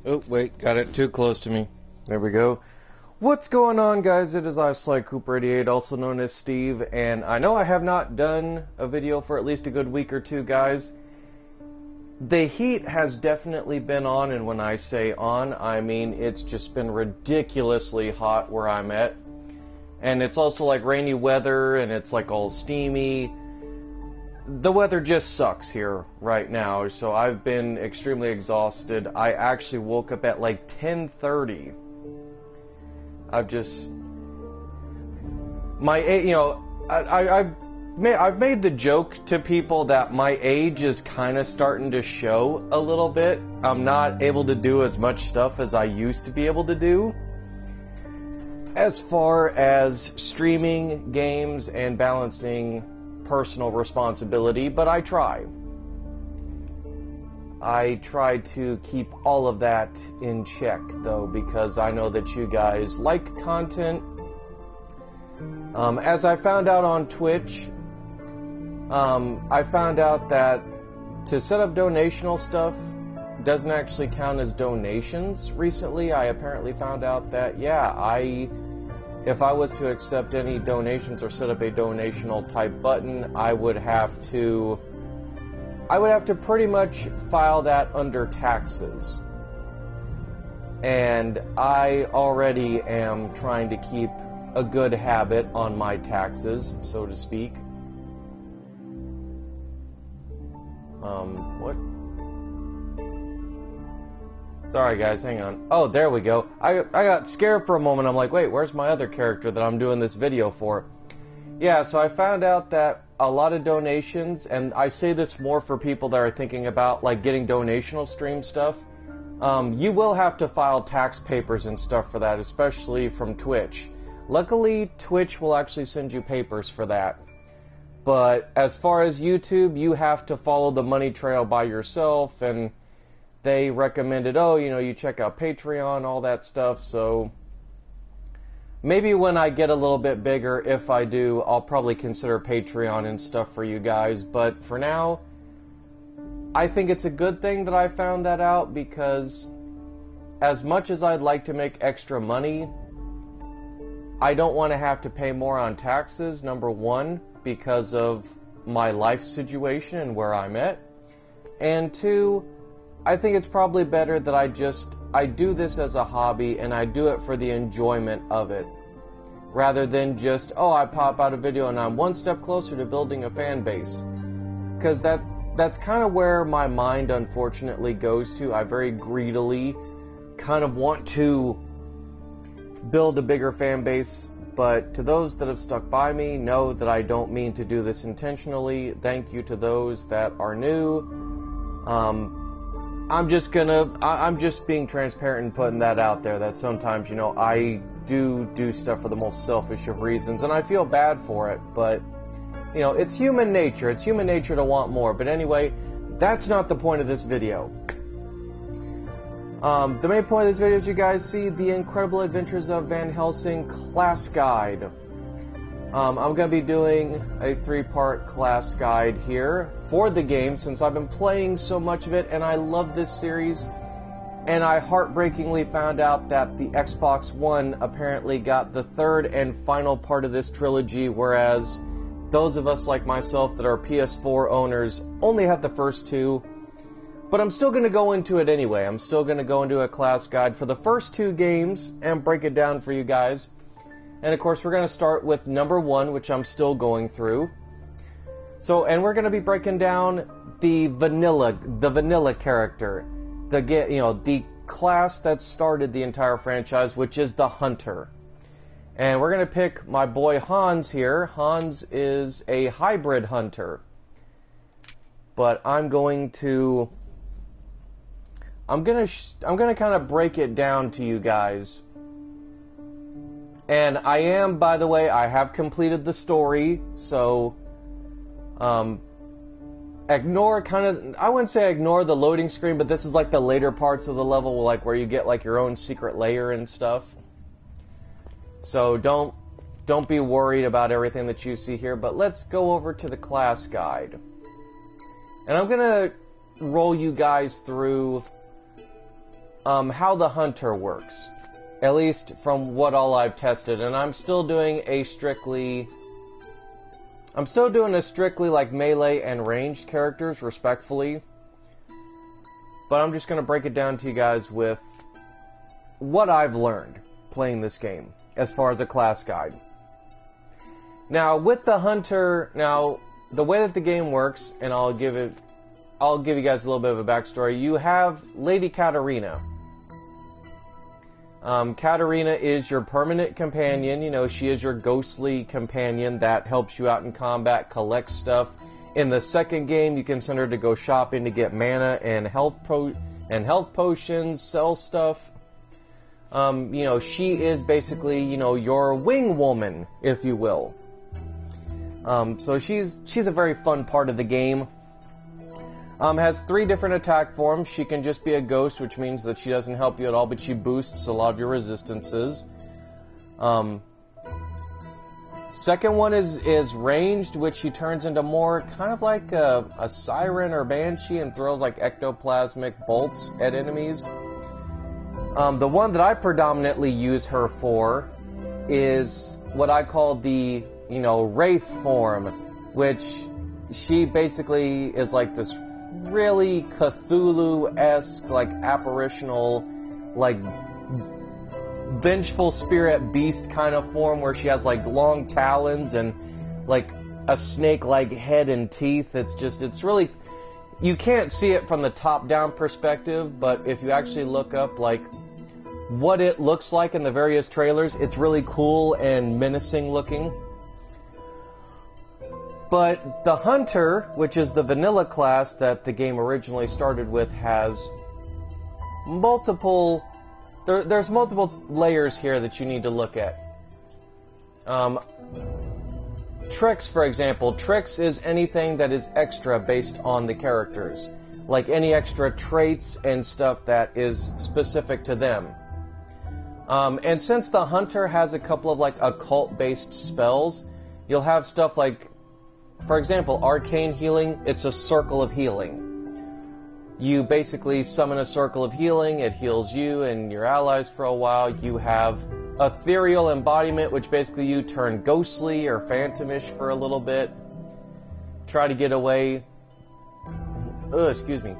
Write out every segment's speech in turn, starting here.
Oh, wait, got it too close to me. There we go. What's going on, guys? It is I, Sly Cooper 88, also known as Steve, and I know I have not done a video for at least a good week or two, guys. The heat has definitely been on, and when I say on, I mean it's just been ridiculously hot where I'm at. And it's also like rainy weather, and it's like all steamy. The weather just sucks here right now, so I've been extremely exhausted. I actually woke up at like 10:30. I've made the joke to people that my age is kind of starting to show a little bit. I'm not able to do as much stuff as I used to be able to do, as far as streaming games and balancing personal responsibility, but I try. I try to keep all of that in check, though, because I know that you guys like content. As I found out on Twitch, I found out that to set up donational stuff doesn't actually count as donations. Recently, I apparently found out that, if I was to accept any donations or set up a donational type button, I would have to pretty much file that under taxes. And I already am trying to keep a good habit on my taxes, so to speak. What? Sorry guys, hang on. Oh, there we go. I got scared for a moment. I'm like, wait, where's my other character that I'm doing this video for? Yeah, so I found out that a lot of donations, and I say this more for people that are thinking about like getting donational stream stuff, you will have to file tax papers and stuff for that, especially from Twitch. Luckily, Twitch will actually send you papers for that. But as far as YouTube, you have to follow the money trail by yourself, and they recommended, you check out Patreon, all that stuff, so maybe when I get a little bit bigger, if I do, I'll probably consider Patreon and stuff for you guys, but for now, I think it's a good thing that I found that out, because as much as I'd like to make extra money, I don't want to have to pay more on taxes, number one, because of my life situation and where I'm at, and two, I think it's probably better that I do this as a hobby and I do it for the enjoyment of it, rather than just, I pop out a video and I'm one step closer to building a fan base. Because that's kind of where my mind unfortunately goes to. I very greedily kind of want to build a bigger fan base, but to those that have stuck by me, know that I don't mean to do this intentionally. Thank you to those that are new. I'm just being transparent and putting that out there, that sometimes, I do stuff for the most selfish of reasons, and I feel bad for it, but, it's human nature. It's human nature to want more. But anyway, that's not the point of this video. The main point of this video is you guys see the incredible adventures of Van Helsing Class Guide. I'm going to be doing a 3-part class guide here for the game, since I've been playing so much of it and I love this series, and I heartbreakingly found out that the Xbox One apparently got the third and final part of this trilogy, whereas those of us like myself that are PS4 owners only have the first two. But I'm still going to go into it anyway. I'm still going to go into a class guide for the first 2 games and break it down for you guys. And of course, we're going to start with number 1, which I'm still going through. And we're going to be breaking down the vanilla character, the class that started the entire franchise, which is the Hunter. And we're going to pick my boy Hans here. Hans is a hybrid hunter. But I'm going to kind of break it down to you guys. And by the way, I have completed the story, so I wouldn't say ignore the loading screen, but this is like the later parts of the level, like where you get like your own secret layer and stuff. So don't be worried about everything that you see here, but let's go over to the class guide. And I'm gonna roll you guys through how the hunter works, at least from what all I've tested, and I'm still doing a strictly like melee and ranged characters, respectfully, but I'm just going to break it down to you guys with what I've learned playing this game as far as a class guide. Now, with the hunter, the way that the game works, and I'll give you guys a little bit of a backstory. You have Lady Katarina. Katarina is your permanent companion. You know, she is your ghostly companion that helps you out in combat, collects stuff. In the second game, you can send her to go shopping to get mana and health potions, sell stuff. You know, she is basically, you know, your wing woman, if you will. So she's a very fun part of the game. Has 3 different attack forms. She can just be a ghost, which means that she doesn't help you at all, but she boosts a lot of your resistances. Second one is ranged, which she turns into more kind of like a siren or banshee and throws like ectoplasmic bolts at enemies. The one that I predominantly use her for is what I call the, you know, wraith form, which she basically is like this really Cthulhu-esque, like apparitional, like vengeful spirit beast kind of form, where she has like long talons and like a snake-like head and teeth. It's really, you can't see it from the top-down perspective, but if you actually look up like what it looks like in the various trailers, it's really cool and menacing looking. But the hunter, which is the vanilla class that the game originally started with, has multiple... There's multiple layers here that you need to look at. Tricks, for example. Tricks is anything that is extra based on the characters. Like any extra traits and stuff that is specific to them. And since the hunter has a couple of like occult-based spells, you'll have stuff like, for example, arcane healing. It's a circle of healing. You basically summon a circle of healing, it heals you and your allies for a while. You have ethereal embodiment, which basically you turn ghostly or phantomish for a little bit. Try to get away. Excuse me.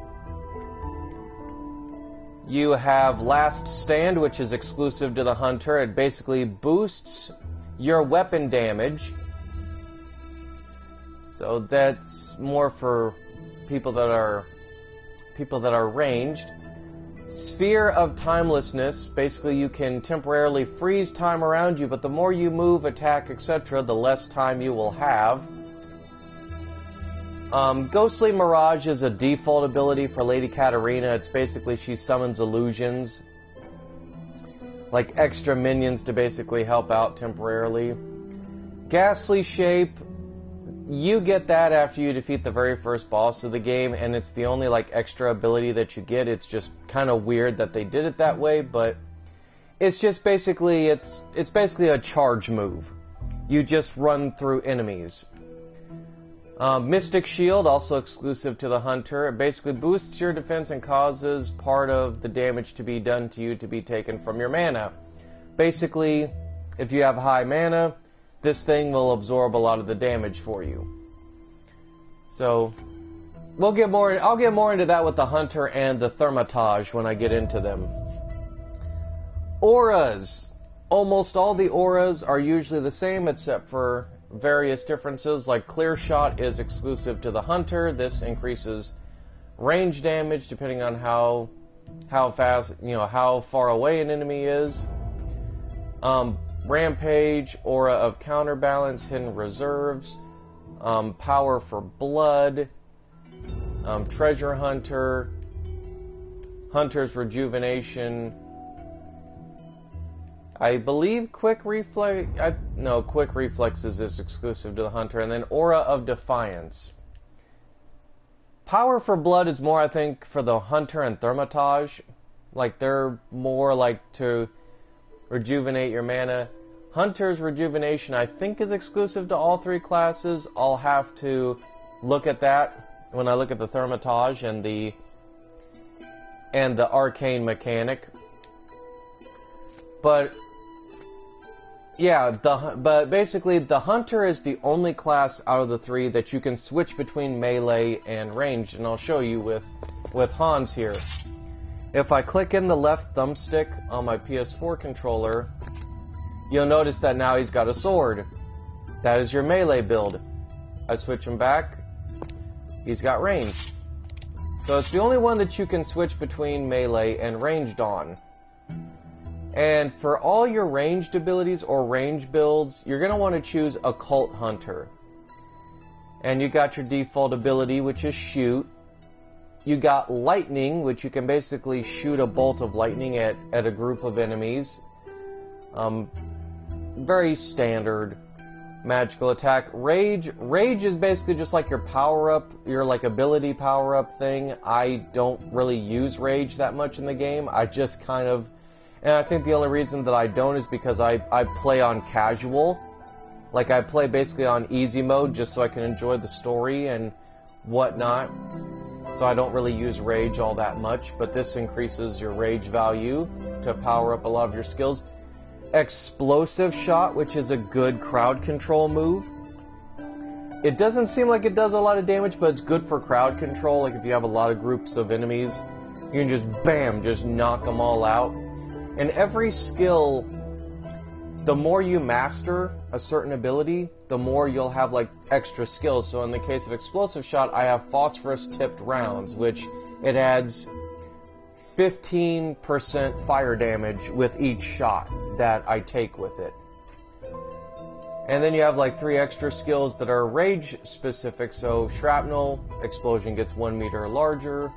You have Last Stand, which is exclusive to the hunter. It basically boosts your weapon damage. So that's more for people that are ranged. Sphere of Timelessness, basically you can temporarily freeze time around you, but the more you move, attack, etc., the less time you will have. Ghostly Mirage is a default ability for Lady Katarina. It's basically she summons illusions, like extra minions to basically help out temporarily. Ghastly Shape, you get that after you defeat the very first boss of the game, and it's the only like extra ability that you get. It's just kind of weird that they did it that way, but it's just basically it's basically a charge move. You just run through enemies. Mystic Shield, also exclusive to the hunter. It basically boosts your defense and causes part of the damage to be done to you to be taken from your mana. Basically, if you have high mana, this thing will absorb a lot of the damage for you. So, I'll get more into that with the hunter and the thermitage when I get into them. Auras. Almost all the auras are usually the same except for various differences, like Clear Shot is exclusive to the hunter. This increases range damage depending on how fast, how far away an enemy is. Rampage, Aura of Counterbalance, Hidden Reserves, Power for Blood, Treasure Hunter, Hunter's Rejuvenation. I believe Quick Reflex... Quick Reflexes is exclusive to the hunter. And then Aura of Defiance. Power for Blood is more, I think, for the hunter and thermitage. Like, they're more like to rejuvenate your mana. Hunter's Rejuvenation, I think, is exclusive to all 3 classes. I'll have to look at that when I look at the thermitage and the and the arcane mechanic. But yeah, but basically the hunter is the only class out of the three that you can switch between melee and ranged, and I'll show you with Hans here. If I click in the left thumbstick on my PS4 controller, you'll notice that now he's got a sword. That is your melee build. I switch him back, he's got ranged. So it's the only one that you can switch between melee and ranged on. And for all your ranged abilities or range builds, you're going to want to choose Occult Hunter. And you got your default ability, which is Shoot. You got Lightning, which you can basically shoot a bolt of lightning at a group of enemies. Very standard magical attack. Rage is basically just like your power-up, your like ability power-up thing. I don't really use Rage that much in the game. I just kind of... And I think the only reason that I don't is because I play on casual. Like, I play basically on easy mode just so I can enjoy the story and whatnot. So I don't really use Rage all that much, but this increases your Rage value to power up a lot of your skills. Explosive Shot, which is a good crowd control move. It doesn't seem like it does a lot of damage, but it's good for crowd control. Like, if you have a lot of groups of enemies, you can just, bam, just knock them all out. And every skill, the more you master a certain ability, the more you'll have like extra skills. So in the case of Explosive Shot, I have phosphorus tipped rounds, which it adds 15% fire damage with each shot that I take with it. And then you have like 3 extra skills that are rage specific. So Shrapnel, explosion gets 1 meter larger.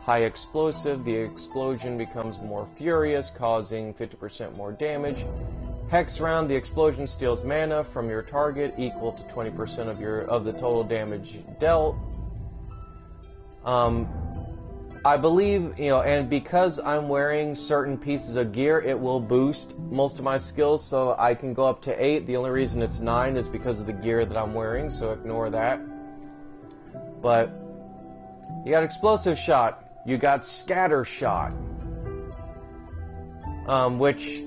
High explosive, the explosion becomes more furious, causing 50% more damage. Hex round, the explosion steals mana from your target, equal to 20% of the total damage dealt. I believe, and because I'm wearing certain pieces of gear, it will boost most of my skills, so I can go up to 8. The only reason it's 9 is because of the gear that I'm wearing, so ignore that. But you got Explosive Shot. You got Scatter Shot, which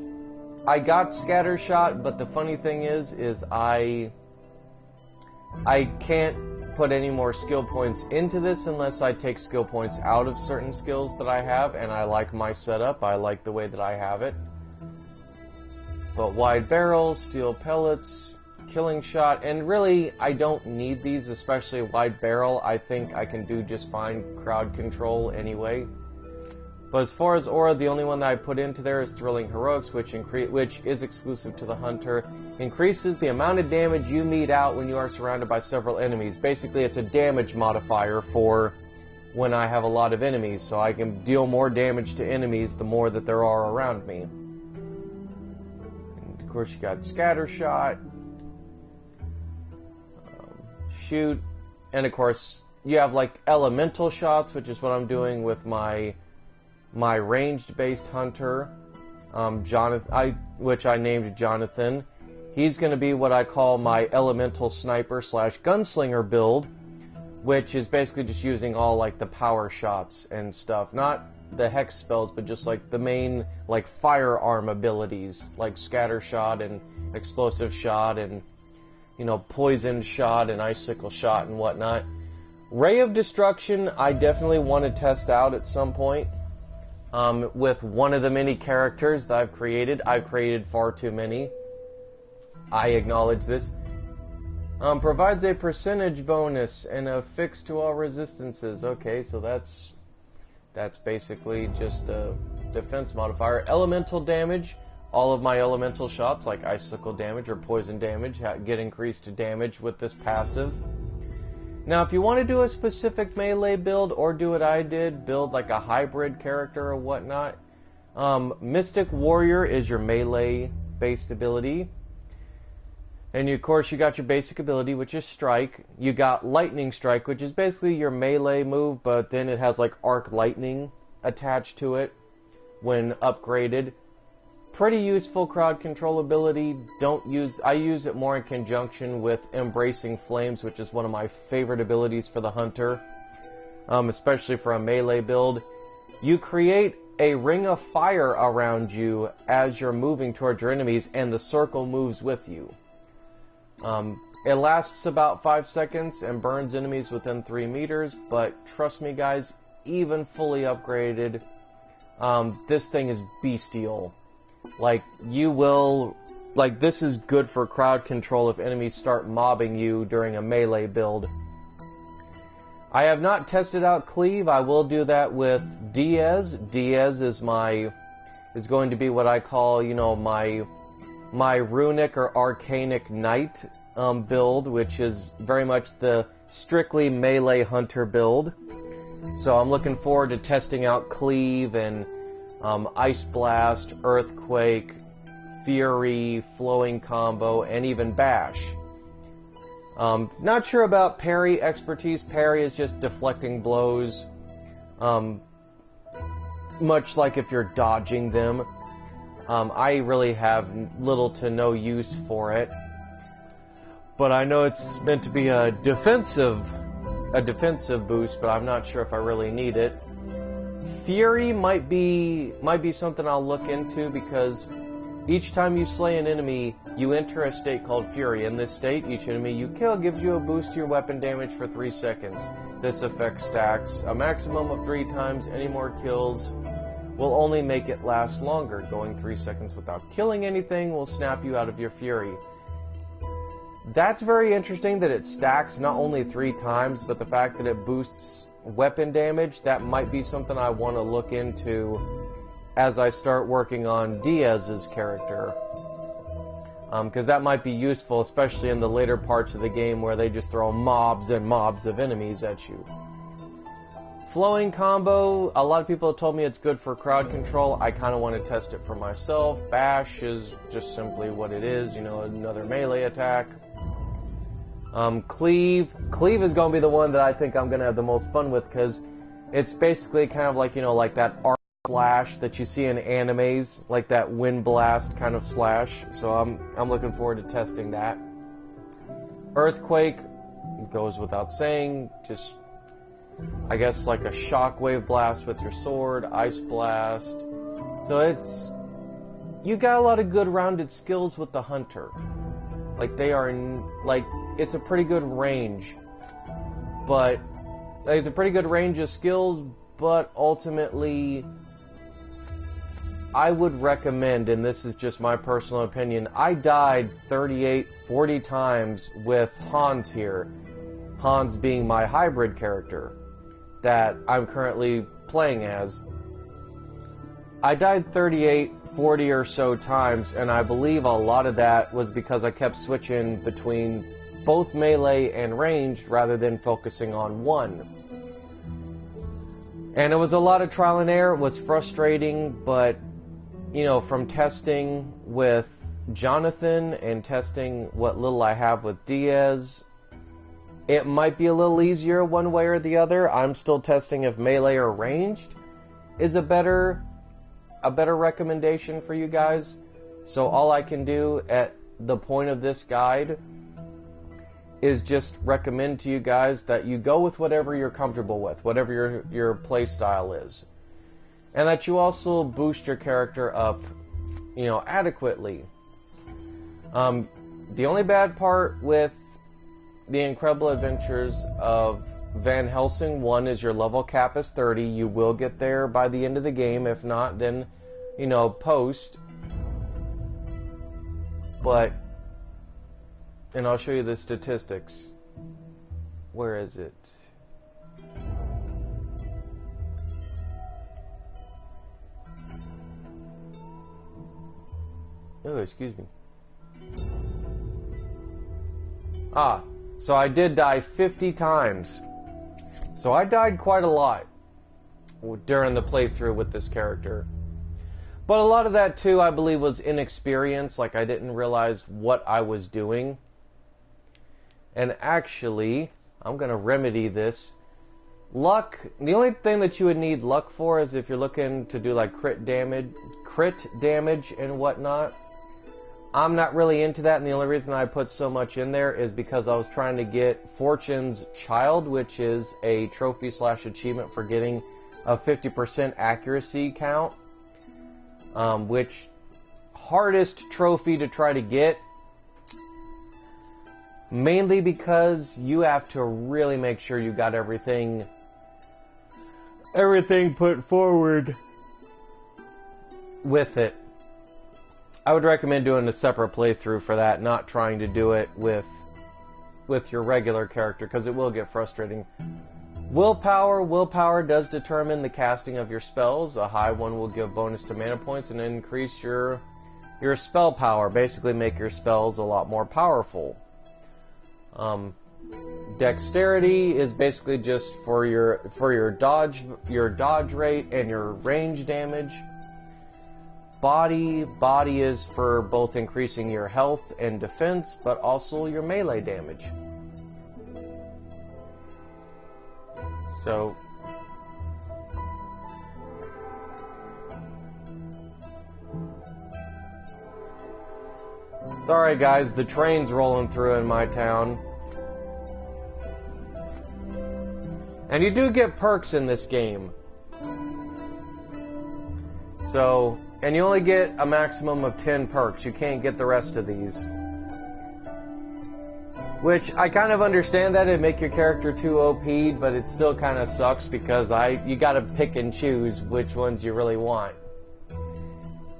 I got Scatter Shot, but the funny thing is I can't put any more skill points into this unless I take skill points out of certain skills that I have, and I like my setup. I like the way that I have it. But Wide Barrel, Steel Pellets, Killing Shot, and really I don't need these, especially Wide Barrel. I think I can do just fine crowd control anyway. But as far as aura, the only one that I put into there is Thrilling Heroics, which is exclusive to the Hunter. Increases the amount of damage you mete out when you are surrounded by several enemies. Basically, it's a damage modifier for when I have a lot of enemies, so I can deal more damage to enemies the more that there are around me. And of course, you got Scatter Shot, Shoot, and of course you have like elemental shots, which is what I'm doing with my ranged based hunter, Jonathan, which I named Jonathan. He's going to be what I call my elemental sniper / gunslinger build, which is basically just using all like the power shots and stuff, not the hex spells, but just like the main like firearm abilities like Scatter Shot and Explosive Shot and Poison Shot and Icicle Shot and whatnot. Ray of Destruction, I definitely want to test out at some point with one of the many characters that I've created. I've created far too many. I acknowledge this. Provides a percentage bonus and a fix to all resistances. Okay, so that's basically just a defense modifier. Elemental damage. All of my elemental shots, like icicle damage or poison damage, get increased to damage with this passive. Now, if you want to do a specific melee build, or do what I did, build like a hybrid character or whatnot, Mystic Warrior is your melee-based ability. And of course, you got your basic ability, which is Strike. You got Lightning Strike, which is basically your melee move, but then it has like Arc Lightning attached to it when upgraded. Pretty useful crowd control ability. I use it more in conjunction with Embracing Flames, which is one of my favorite abilities for the Hunter, especially for a melee build. You create a ring of fire around you as you're moving towards your enemies, and the circle moves with you. It lasts about 5 seconds and burns enemies within 3 meters, but trust me guys, even fully upgraded, this thing is bestial. Like, this is good for crowd control if enemies start mobbing you during a melee build. I have not tested out Cleave. I will do that with Diaz. Diaz is going to be what I call, you know, my runic or arcanic knight build, which is very much the strictly melee hunter build. So I'm looking forward to testing out Cleave and Ice Blast, Earthquake, Fury, Flowing Combo, and even Bash. Not sure about parry expertise. Parry is just deflecting blows, much like if you're dodging them. I really have little to no use for it, but I know it's meant to be a defensive boost, but I'm not sure if I really need it. Fury might be something I'll look into, because each time you slay an enemy, you enter a state called Fury. In this state, each enemy you kill gives you a boost to your weapon damage for 3 seconds. This effect stacks a maximum of 3 times. Any more kills will only make it last longer. Going 3 seconds without killing anything will snap you out of your Fury. That's very interesting that it stacks not only 3 times, but the fact that it boosts weapon damage. That might be something I want to look into as I start working on Diaz's character, because that might be useful, especially in the later parts of the game where they just throw mobs and mobs of enemies at you. Flowing Combo, a lot of people have told me it's good for crowd control. I kind of want to test it for myself. Bash is just simply what it is, you know, another melee attack. Cleave is going to be the one that I think I'm going to have the most fun with, because it's basically kind of like, you know, like that arc slash that you see in animes, like that wind blast kind of slash. So I'm looking forward to testing that. Earthquake goes without saying, just I guess like a shockwave blast with your sword, ice blast. So you got a lot of good rounded skills with the hunter. Like it's a pretty good range, but it's a pretty good range of skills. But ultimately, I would recommend, and this is just my personal opinion, I died 40 times with Hans here. Hans being my hybrid character that I'm currently playing as. I died 40 or so times, and I believe a lot of that was because I kept switching between both melee and ranged rather than focusing on one. And it was a lot of trial and error. It was frustrating, but you know, from testing with Jonathan and testing what little I have with Diaz, it might be a little easier one way or the other. I'm still testing if melee or ranged is a better recommendation for you guys. So all I can do at the point of this guide is just recommend to you guys that you go with whatever you're comfortable with, whatever your play style is. And that you also boost your character up, you know, adequately. The only bad part with The Incredible Adventures of Van Helsing 1 is your level cap is 30. You will get there by the end of the game. If not, then, you know, post. But, and I'll show you the statistics. Where is it? Oh, excuse me. So I did die 50 times. So I died quite a lot during the playthrough with this character. But a lot of that too, I believe, was inexperience. Like, I didn't realize what I was doing. And actually, I'm going to remedy this. Luck, the only thing that you would need luck for is if you're looking to do like crit damage and whatnot. I'm not really into that, and the only reason I put so much in there is because I was trying to get Fortune's Child, which is a trophy / achievement for getting a 50% accuracy count, which hardest trophy to try to get, mainly because you have to really make sure you got everything put forward with it. I would recommend doing a separate playthrough for that, not trying to do it with your regular character, because it will get frustrating. Willpower does determine the casting of your spells. A high one will give bonus to mana points and increase your spell power, basically make your spells a lot more powerful. Dexterity is basically just for your dodge rate and your range damage. Body is for both increasing your health and defense, but also your melee damage. So sorry guys, the train's rolling through in my town. And you do get perks in this game. So, and you only get a maximum of 10 perks. You can't get the rest of these. Which, I kind of understand that it'd make your character too OP'd, but it still kind of sucks because you gotta pick and choose which ones you really want.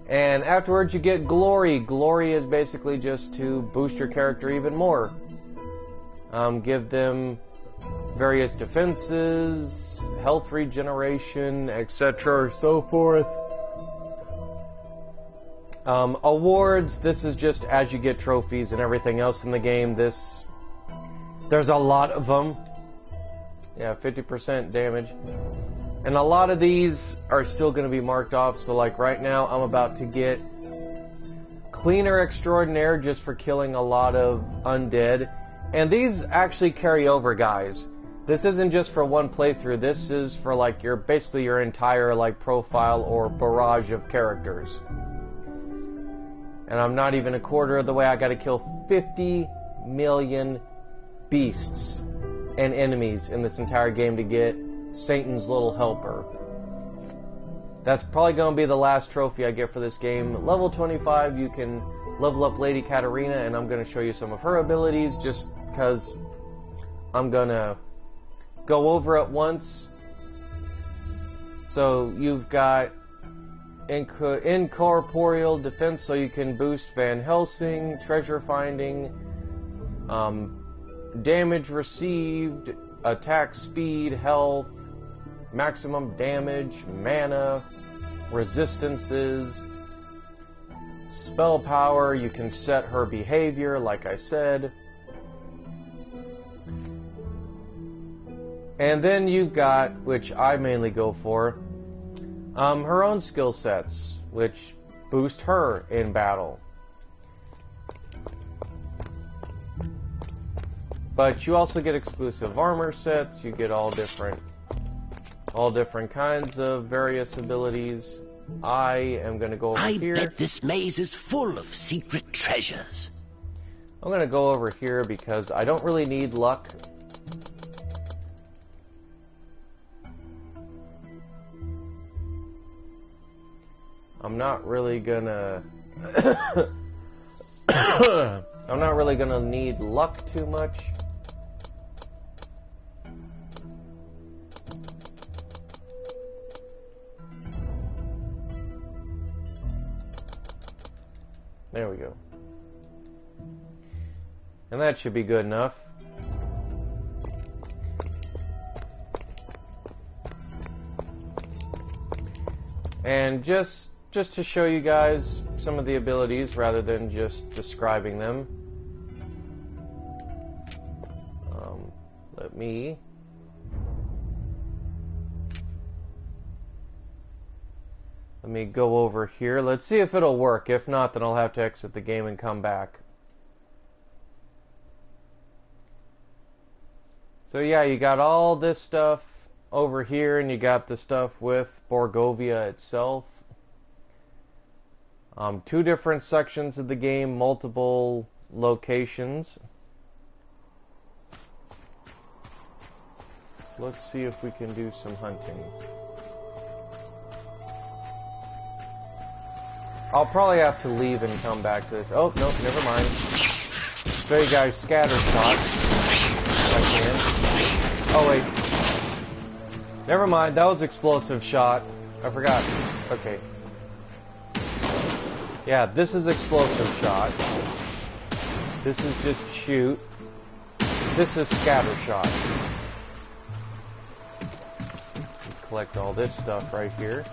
And afterwards you get glory. Glory is basically just to boost your character even more. Give them various defenses, health regeneration, etc., so forth. Awards, this is just as you get trophies and everything else in the game. There's a lot of them. Yeah, 50% damage. And a lot of these are still going to be marked off. So like right now, I'm about to get Cleaner Extraordinaire just for killing a lot of undead. And these actually carry over, guys. This isn't just for one playthrough. This is for like basically your entire like profile or barrage of characters. And I'm not even a quarter of the way. I got to kill 50 million beasts and enemies in this entire game to get Satan's Little Helper. That's probably going to be the last trophy I get for this game. Level 25, you can level up Lady Katarina, and I'm going to show you some of her abilities just because I'm going to go over it once. So you've got incorporeal defense, so you can boost Van Helsing, treasure finding, damage received, attack speed, health, maximum damage, mana, resistances, spell power. You can set her behavior, like I said. And then you've got, which I mainly go for, her own skill sets, which boost her in battle. But you also get exclusive armor sets. You get all different kinds of various abilities. I am going to go over here. I bet this maze is full of secret treasures. I'm going to go over here because I don't really need luck. I'm not really gonna need luck too much. There we go. And that should be good enough. And just to show you guys some of the abilities rather than just describing them, let me go over here. Let's see if it'll work. If not, then I'll have to exit the game and come back. So yeah, you got all this stuff over here, and you got the stuff with Borgovia itself. 2 different sections of the game, multiple locations. So let's see if we can do some hunting. I'll probably have to leave and come back to this. Oh, no, never mind. Show you guys scatter shot. If I can. Oh, wait. Never mind, that was explosive shot. I forgot. Okay. Yeah, this is explosive shot. This is just shoot. This is scatter shot. Collect all this stuff right here.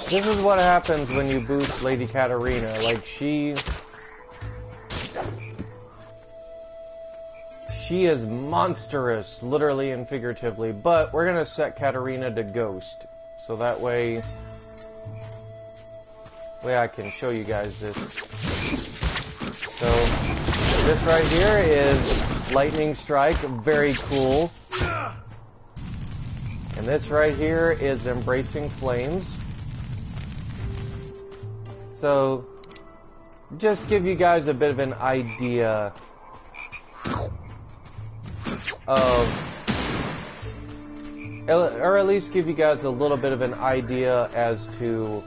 This is what happens when you boost Lady Katarina. Like, she is monstrous, literally and figuratively. But we're gonna set Katarina to Ghost, so that way I can show you guys this. So this right here is Lightning Strike, very cool. And this right here is Embracing Flames. So, just give you guys a bit of an idea of, or at least give you guys a little bit of an idea as to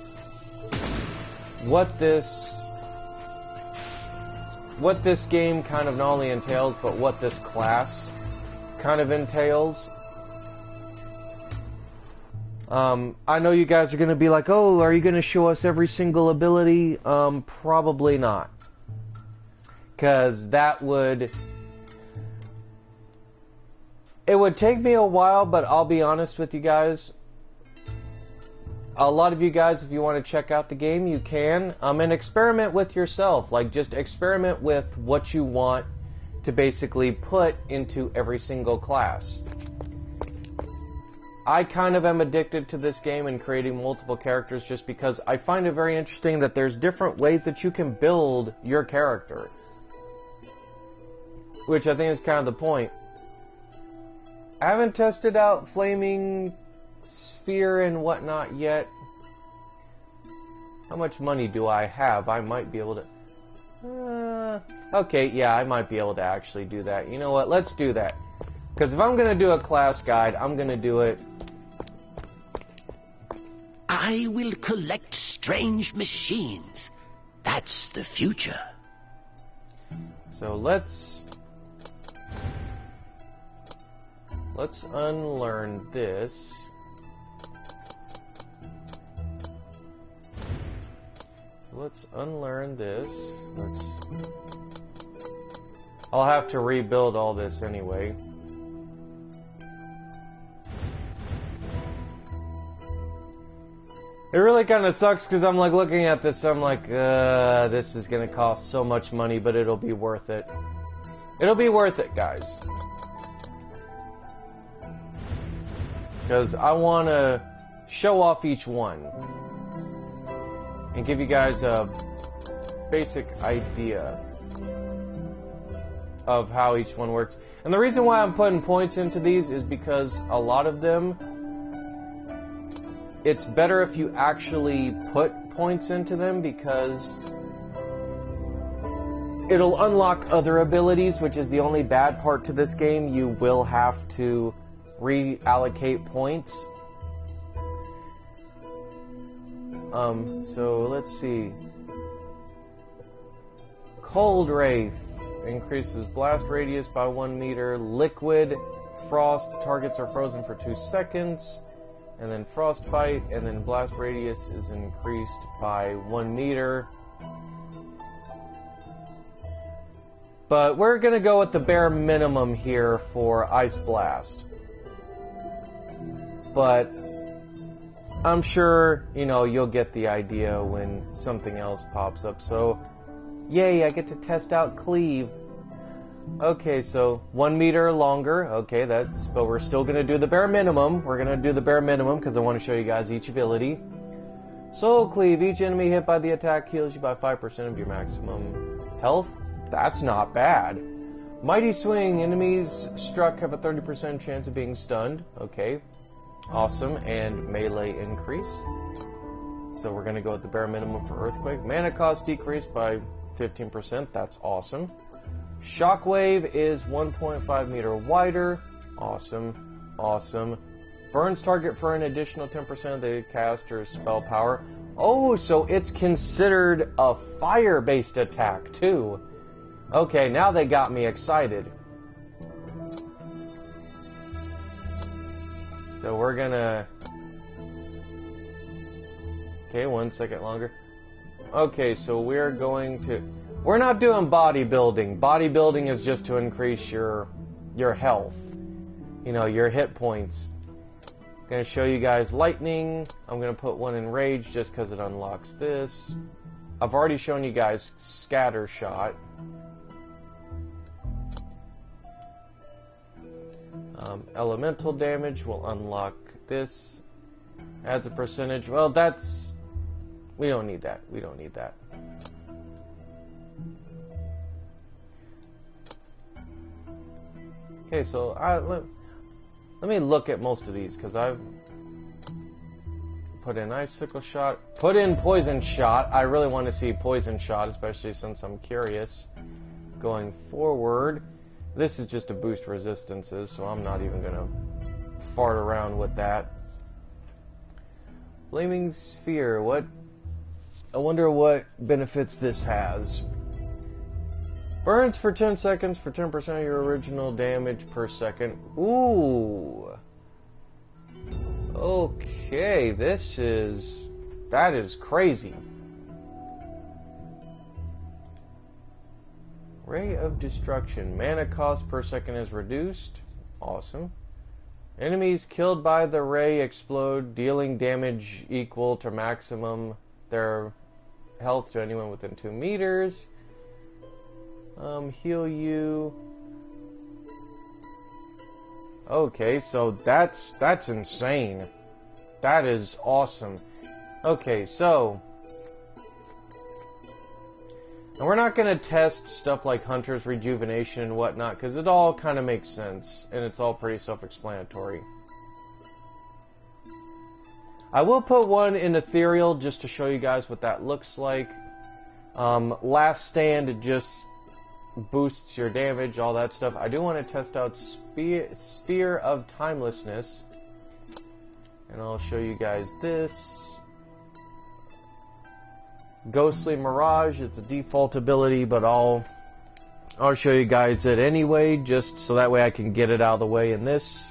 what this game kind of not only entails, but what this class kind of entails. I know you guys are going to be like, oh, are you going to show us every single ability? Probably not. Because it would take me a while, but I'll be honest with you guys. A lot of you guys, if you want to check out the game, you can. And experiment with yourself. Like, just experiment with what you want to basically put into every single class. I kind of am addicted to this game and creating multiple characters just because I find it very interesting that there's different ways that you can build your character. Which I think is kind of the point. I haven't tested out Flaming Sphere and whatnot yet. How much money do I have? I might be able to... okay, yeah, I might be able to actually do that. You know what? Let's do that. Because if I'm going to do a class guide, I'm going to do it... I will collect strange machines. That's the future. So let's unlearn this. So let's unlearn this. I'll have to rebuild all this anyway. It really kind of sucks because I'm like looking at this, I'm like, this is going to cost so much money, but it'll be worth it. It'll be worth it, guys. Because I want to show off each one and give you guys a basic idea of how each one works. And the reason why I'm putting points into these is because a lot of them, it's better if you actually put points into them because it'll unlock other abilities, which is the only bad part to this game. You will have to reallocate points. So let's see. Cold Wraith increases blast radius by 1 meter. Liquid Frost, targets are frozen for 2 seconds. And then Frostbite, and then blast radius is increased by 1 meter. But we're going to go with the bare minimum here for Ice Blast. But I'm sure, you know, you'll get the idea when something else pops up. So, yay, I get to test out Cleave. Okay, so 1 meter longer. Okay, but we're still going to do the bare minimum. We're going to do the bare minimum because I want to show you guys each ability. Soul Cleave. Each enemy hit by the attack heals you by 5% of your maximum health. That's not bad. Mighty Swing. Enemies struck have a 30% chance of being stunned. Okay. Awesome. And melee increase. So we're going to go with the bare minimum for Earthquake. Mana cost decreased by 15%. That's awesome. Shockwave is 1.5 meter wider. Awesome. Awesome. Burns target for an additional 10% of the caster's spell power. Oh, so it's considered a fire-based attack, too. Okay, now they got me excited. So we're gonna... Okay, 1 second longer. Okay, so we're going to... We're not doing bodybuilding. Bodybuilding is just to increase your health. You know, your hit points. I'm going to show you guys lightning. I'm going to put one in rage just because it unlocks this. I've already shown you guys scatter shot. Elemental damage will unlock this. Adds a percentage. Well, that's... We don't need that. We don't need that. Okay, so let me look at most of these, because I've put in Icicle Shot, put in Poison Shot. I really want to see Poison Shot, especially since I'm curious going forward. This is just to boost resistances, so I'm not even going to fart around with that. Flaming Sphere, what? I wonder what benefits this has. Burns for 10 seconds for 10% of your original damage per second. Ooh. Okay, that is crazy. Ray of Destruction. Mana cost per second is reduced. Awesome. Enemies killed by the ray explode, dealing damage equal to maximum their health to anyone within 2 meters. Heal you. Okay, so that's insane. That is awesome. Okay, so... And we're not going to test stuff like Hunter's Rejuvenation and whatnot, because it all kind of makes sense, and it's all pretty self-explanatory. I will put one in Ethereal just to show you guys what that looks like. Last Stand just boosts your damage, all that stuff. I do want to test out Sphere of Timelessness, and I'll show you guys this. Ghostly Mirage, it's a default ability, but I'll show you guys it anyway, just so that way I can get it out of the way in this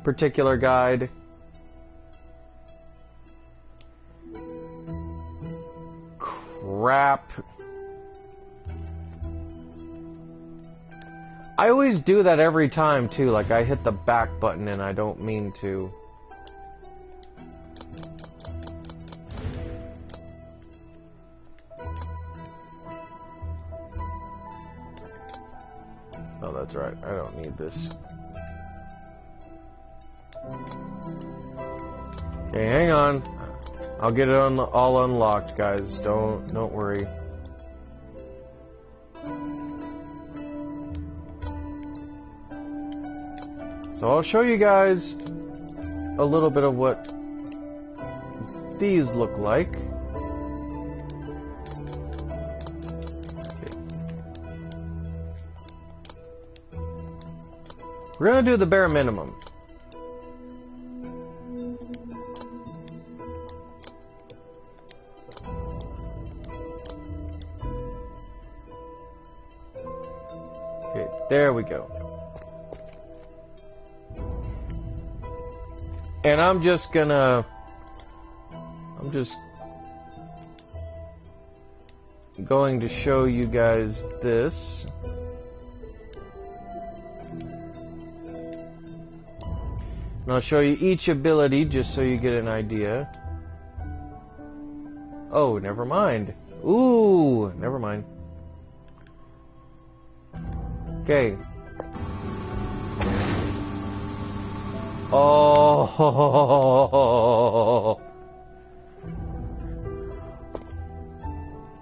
particular guide. Crap. I always do that every time too, like I hit the back button and I don't mean to. Oh, that's right. I don't need this. Okay, hang on. I'll get it all unlocked, guys. Don't worry. So I'll show you guys a little bit of what these look like. We're going to do the bare minimum. Okay, there we go. And I'm just going to show you guys this. And I'll show you each ability just so you get an idea. Oh, never mind. Ooh, never mind. Okay. Oh.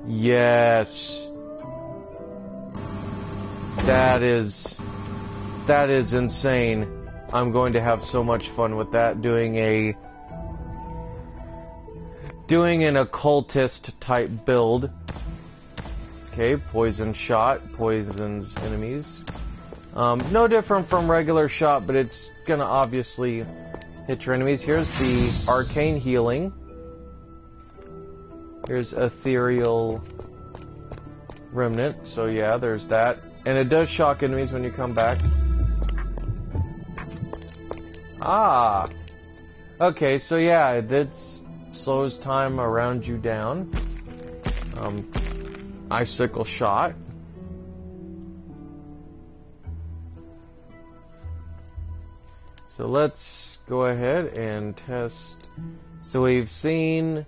Yes. That is insane. I'm going to have so much fun with that, doing an occultist type build. Okay, poison shot, poisons enemies. No different from regular shot, but it's gonna obviously hit your enemies. Here's the arcane healing. Here's ethereal remnant, so yeah, there's that. And it does shock enemies when you come back. Ah! Okay, so yeah, it slows time around you down. Icicle shot. So let's go ahead and test. So we've seen...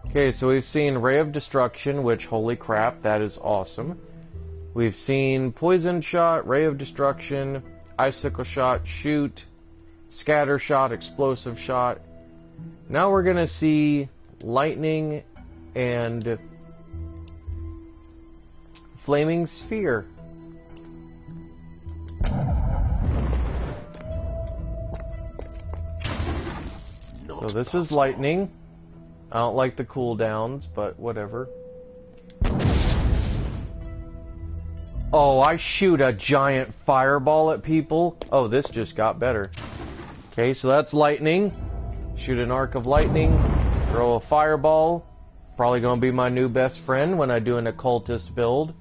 Okay, so we've seen Ray of Destruction, which, holy crap, that is awesome. We've seen Poison Shot, Ray of Destruction, Icicle Shot, Shoot, Scatter Shot, Explosive Shot. Now we're gonna see Lightning and Flaming Sphere. So this is Lightning. I don't like the cooldowns, but whatever. Oh, I shoot a giant fireball at people. Oh, this just got better. Okay, so that's lightning. Shoot an arc of lightning. Throw a fireball. Probably going to be my new best friend when I do an occultist build.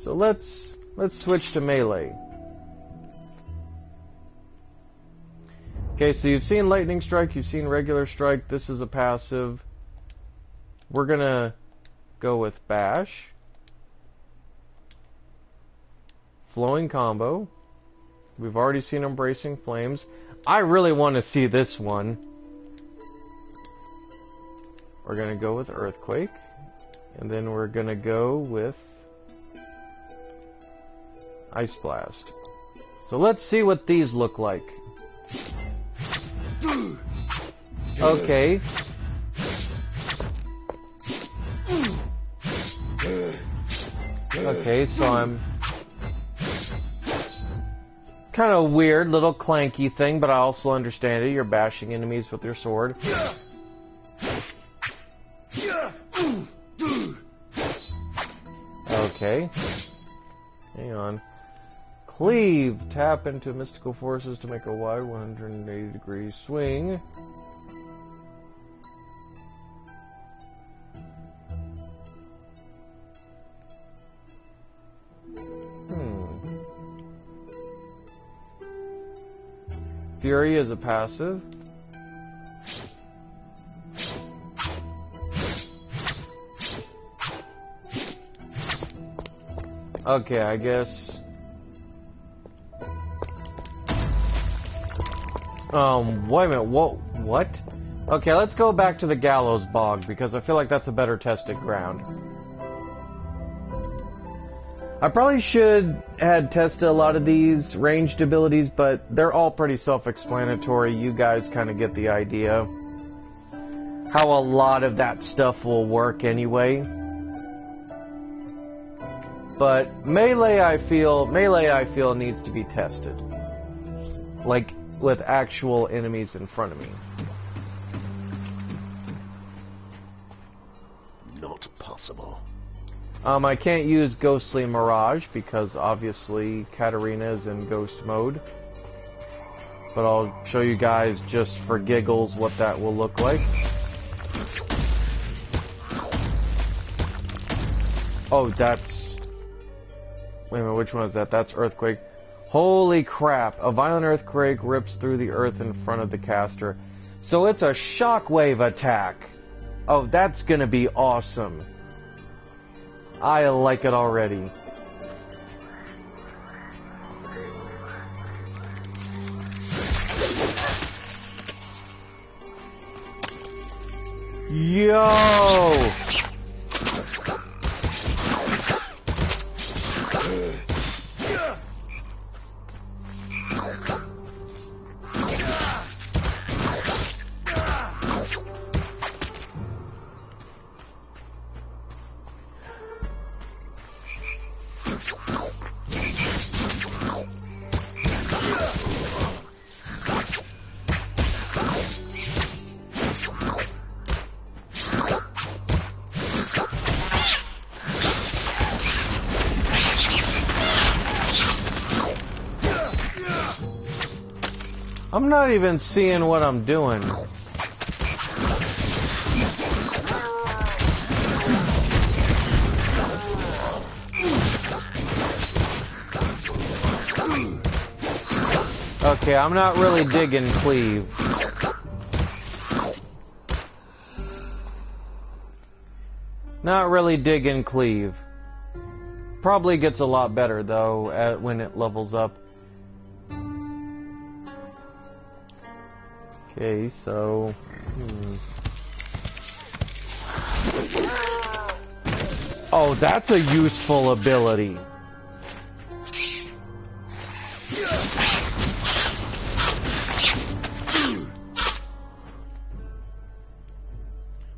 So let's switch to melee. Okay, so you've seen Lightning Strike, you've seen Regular Strike, this is a passive. We're gonna go with Bash. Flowing Combo. We've already seen Embracing Flames. I really want to see this one. We're gonna go with Earthquake. And then we're gonna go with Ice Blast. So let's see what these look like. Okay. Okay, so I'm kind of weird, little clanky thing, but I also understand it. You're bashing enemies with your sword. Okay. Hang on. Cleave. Tap into mystical forces to make a wide 180-degree swing. Fury is a passive. Okay, I guess. Wait a minute, what? Okay, let's go back to the Gallows Bog, because I feel like that's a better tested ground. I probably should have tested a lot of these ranged abilities, but they're all pretty self-explanatory. You guys kind of get the idea. How a lot of that stuff will work anyway. But melee I feel needs to be tested. Like with actual enemies in front of me. Not possible. I can't use Ghostly Mirage because obviously Katarina is in ghost mode. But I'll show you guys just for giggles what that will look like. Oh, that's... Wait a minute, which one is that? That's Earthquake. Holy crap, a violent earthquake rips through the earth in front of the caster. So it's a shockwave attack. Oh, that's gonna be awesome. I like it already. Yo! I'm not even seeing what I'm doing. Okay, I'm not really digging cleave. Not really digging cleave. Probably gets a lot better though when it levels up. Okay, so... Oh, that's a useful ability.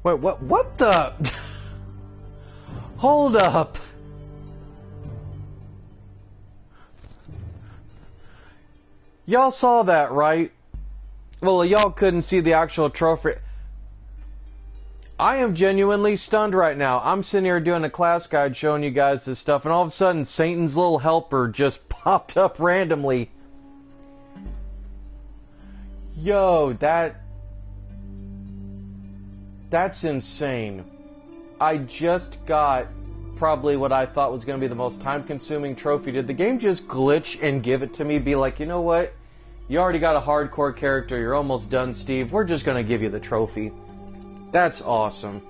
Wait, what the... Hold up. Y'all saw that, right? Well, y'all couldn't see the actual trophy. I am genuinely stunned right now. I'm sitting here doing a class guide showing you guys this stuff, and all of a sudden, Satan's little helper just popped up randomly. Yo, that's insane. I just got probably what I thought was going to be the most time-consuming trophy. Did the game just glitch and give it to me? Be like, you know what? You already got a hardcore character. You're almost done, Steve. We're just going to give you the trophy. That's awesome.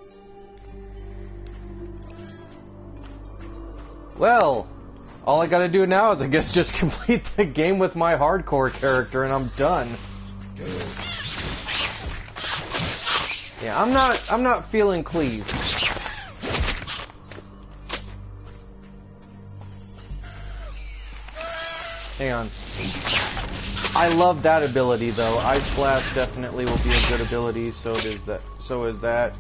Well, all I got to do now is, I guess, just complete the game with my hardcore character, and I'm done. Yeah, I'm not feeling cleave. Hang on. I love that ability though. Ice Blast definitely will be a good ability, so is that.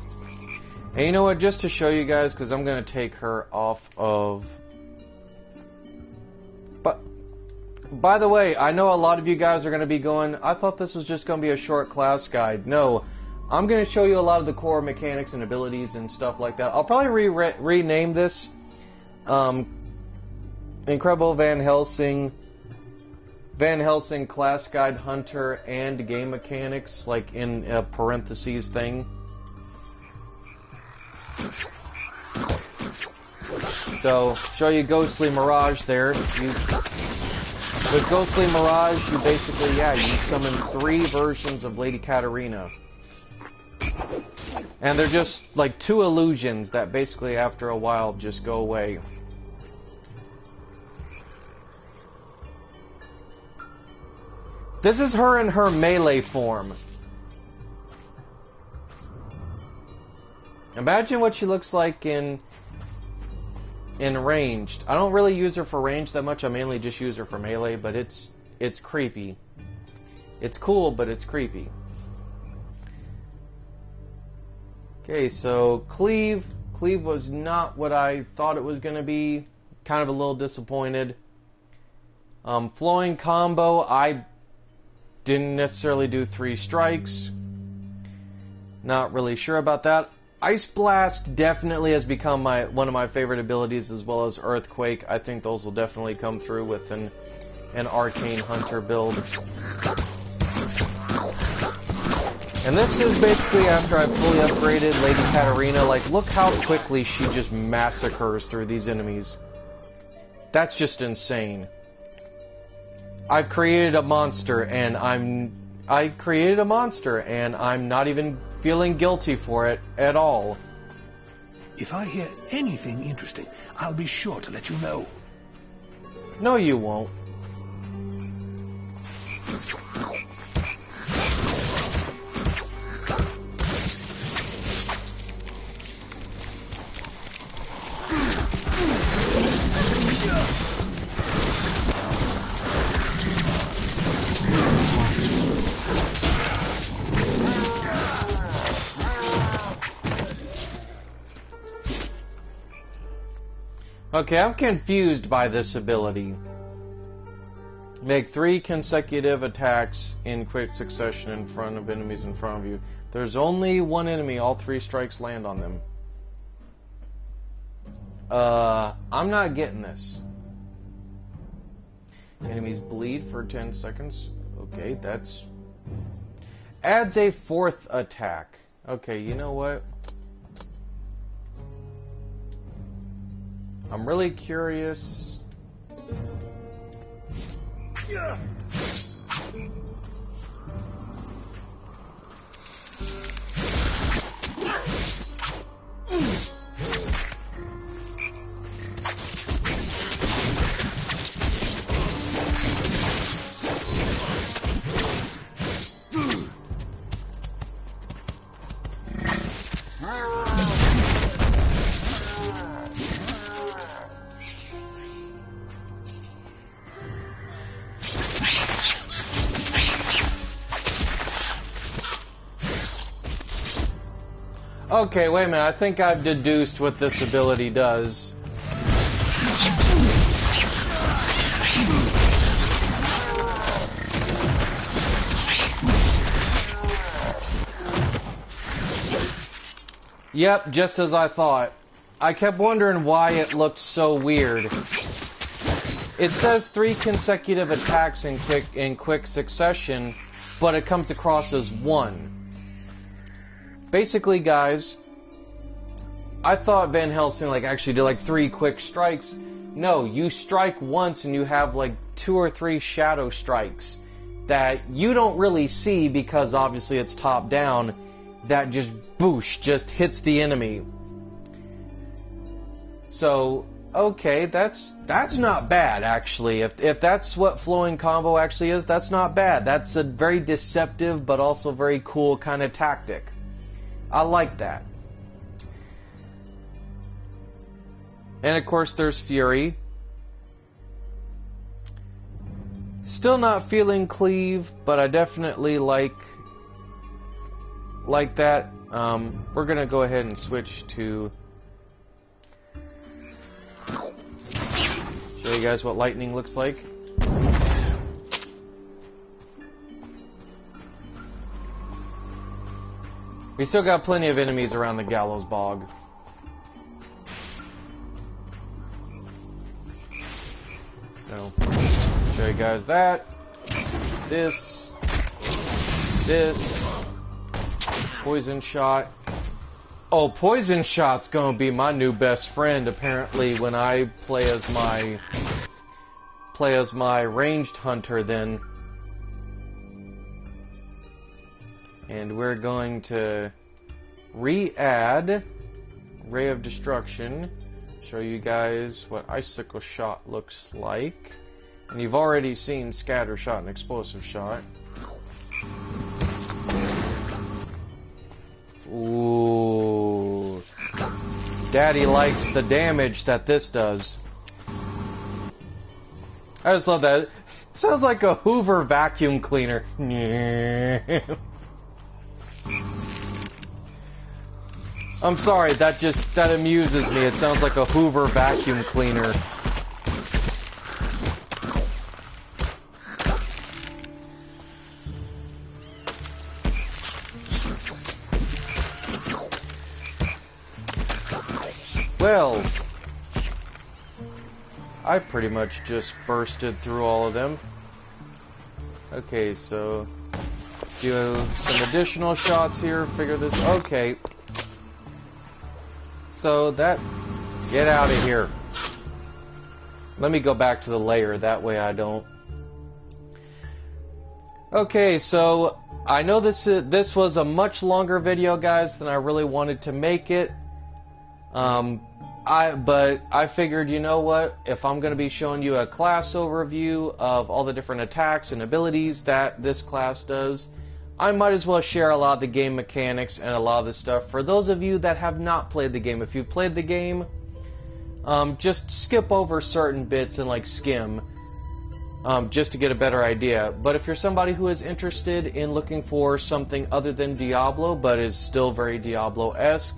And you know what, just to show you guys, because I'm gonna take her off of... But by the way, I know a lot of you guys are gonna be going, I thought this was just gonna be a short class guide. No, I'm gonna show you a lot of the core mechanics and abilities and stuff like that. I'll probably rename this Incredible Van Helsing Class Guide Hunter and Game Mechanics, like in a parentheses thing. So, show you Ghostly Mirage there. With Ghostly Mirage, you basically, you summon 3 versions of Lady Katarina. And they're just like 2 illusions that basically after a while just go away. This is her in her melee form. Imagine what she looks like in ranged. I don't really use her for ranged that much. I mainly just use her for melee, but it's creepy. It's cool, but it's creepy. Okay, so Cleave was not what I thought it was going to be. Kind of a little disappointed. Flowing combo, I didn't necessarily do 3 strikes. Not really sure about that. Ice Blast definitely has become one of my favorite abilities, as well as Earthquake. I think those will definitely come through with an Arcane Hunter build. And this is basically after I fully upgraded Lady Katarina. Like, look how quickly she just massacres through these enemies. That's just insane. I've created a monster, and I'm not even feeling guilty for it at all. If I hear anything interesting, I'll be sure to let you know. No, you won't. Okay, I'm confused by this ability. Make 3 consecutive attacks in quick succession in front of enemies in front of you. There's only one enemy, all 3 strikes land on them. I'm not getting this. Enemies bleed for 10 seconds. Okay, that's... Adds a 4th attack. Okay, you know what? I'm really curious. Okay, wait a minute. I think I've deduced what this ability does. Yep, just as I thought. I kept wondering why it looked so weird. It says 3 consecutive attacks in quick succession, but it comes across as 1. Basically, guys, I thought Van Helsing actually did 3 quick strikes. No, you strike once and you have 2 or 3 shadow strikes that you don't really see because obviously it's top down. That just boosh, just hits the enemy. So, okay, that's not bad actually. If that's what flowing combo actually is, that's not bad. That's a very deceptive but also very cool kind of tactic. I like that. And of course there's Fury. Still not feeling cleave, but I definitely like that. We're gonna go ahead and switch to show you guys what lightning looks like. We still got plenty of enemies around the Gallows Bog. So, show you guys that. This. Poison Shot. Oh, Poison Shot's gonna be my new best friend, apparently, when I play as my ranged hunter then. And we're going to re-add Ray of Destruction, show you guys what Icicle Shot looks like. And you've already seen Scatter Shot and Explosive Shot. Ooh. Daddy likes the damage that this does. I just love that. It sounds like a Hoover vacuum cleaner. I'm sorry, that amuses me. It sounds like a Hoover vacuum cleaner. Well, I pretty much just bursted through all of them. Okay, so do some additional shots here, figure this. Okay. So that, get out of here. Let me go back to the layer, that way I don't. Okay, so I know this was a much longer video, guys, than I really wanted to make it. But I figured, you know what, if I'm going to be showing you a class overview of all the different attacks and abilities that this class does, I might as well share a lot of the game mechanics and a lot of the stuff for those of you that have not played the game. If you've played the game, just skip over certain bits and skim, just to get a better idea. But if you're somebody who is interested in looking for something other than Diablo, but is still very Diablo-esque,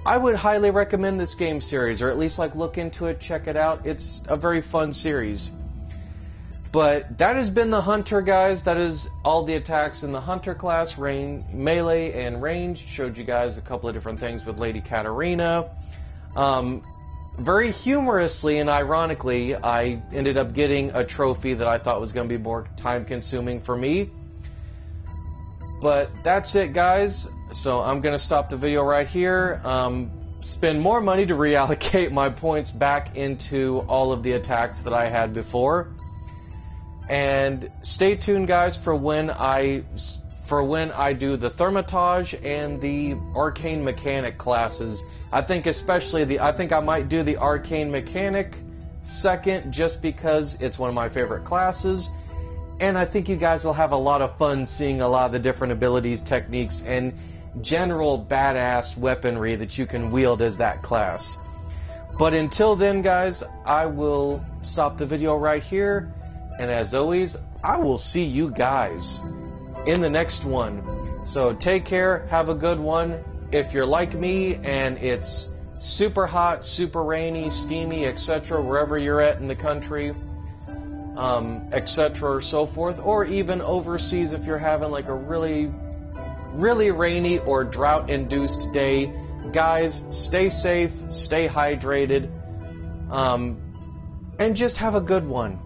I would highly recommend this game series, or at least like look into it, check it out. It's a very fun series. But that has been the Hunter, guys. That is all the attacks in the Hunter class, melee and range. Showed you guys a couple of different things with Lady Katarina. Very humorously and ironically, I ended up getting a trophy that I thought was going to be more time-consuming for me. But that's it, guys. So I'm going to stop the video right here. Spend more money to reallocate my points back into all of the attacks that I had before. And stay tuned, guys, for when I do the Thermitage and the Arcane Mechanic classes. I think I might do the Arcane Mechanic second, just because it's one of my favorite classes. And I think you guys will have a lot of fun seeing a lot of the different abilities, techniques, and general badass weaponry that you can wield as that class. But until then, guys, I will stop the video right here. And as always, I will see you guys in the next one. So take care, have a good one. If you're like me and it's super hot, super rainy, steamy, etc., wherever you're at in the country, etc., or so forth, or even overseas if you're having like a really, really rainy or drought-induced day, guys, stay safe, stay hydrated, and just have a good one.